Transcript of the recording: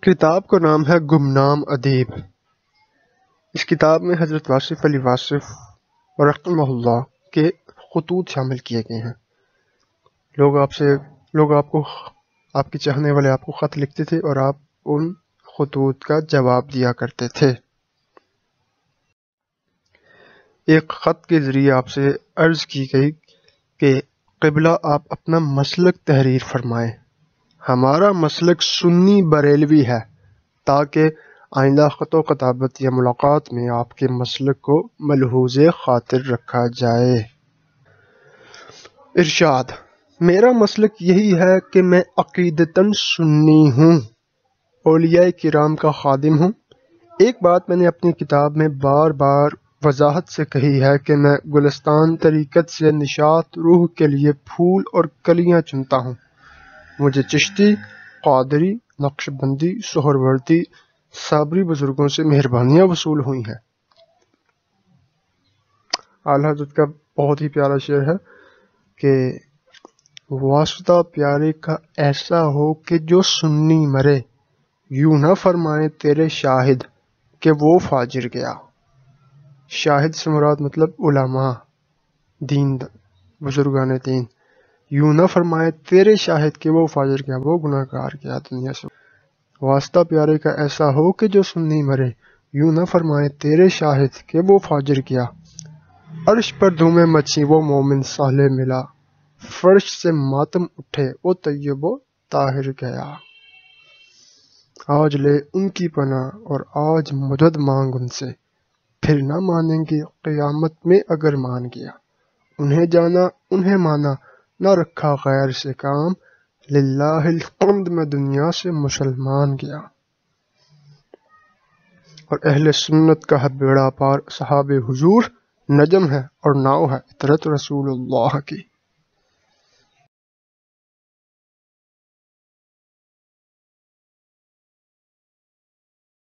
کتاب کا نام ہے گمنام ادیب۔ اس کتاب میں حضرت واصف علی واصف رحمہ اللہ کے خطوط شامل کیے گئے ہیں۔ لوگ آپ کو آپ کے چاہنے والے آپ کو خط لکھتے تھے اور آپ ان خطوط کا جواب دیا کرتے تھے۔ ایک خط کے ذریعے آپ سے عرض کی گئی کہ قبلہ آپ اپنا مسلک تحریر فرمائیں۔ ہمارا مسلک سنی بریلوی ہے، تاکہ آئندہ خط و کتابت یا ملاقات میں آپ کے مسلک کو ملحوظ خاطر رکھا جائے۔ ارشاد: میرا مسلک یہی ہے کہ میں عقیدتاً سنی ہوں، اولیاء کرام کا خادم ہوں۔ ایک بات میں نے اپنی کتاب میں بار بار وضاحت سے کہی ہے کہ میں گلستان طریقت سے نشاط روح کے لیے پھول اور کلیاں چنتا ہوں۔ مجھے چشتی، قادری، نقشبندی، سہروردی، صابری بزرگوں سے مہربانیاں وصول ہوئی ہیں۔ اعلیٰ حضرت کا بہت ہی پیارا شعر ہے کہ واسطہ پیارے کا ایسا ہو کہ جو سنی مرے، یوں نہ فرمائے تیرے شاہد کہ وہ فاجر گیا۔ شاہد سے مراد مطلب علماء دین، بزرگان دین۔ یوں نہ فرمائے تیرے شاہد کہ وہ فاجر گیا، وہ گناہ گار گیا دنیا سے۔ واسطہ پیارے کا ایسا ہو کہ جو سنی مرے، یوں نہ فرمائے تیرے شاہد کہ وہ فاجر گیا۔ عرش پر دھومے مچی وہ مومن صالح ملا، فرش سے ماتم اٹھے وہ طیب و طاہر گیا۔ آج لے ان کی پناہ اور آج مدد مانگ ان سے، پھر نہ مانیں گے قیامت میں اگر مان گیا۔ انہیں جانا انہیں مانا، نہ رکھا غیر سے کام، للہ الحمد میں دنیا سے مسلمان گیا۔ اور اہل سنت کا ہے بیڑا پار، صحاب حضور نجم ہے اور ناؤ ہے عطرت رسول اللہ کی۔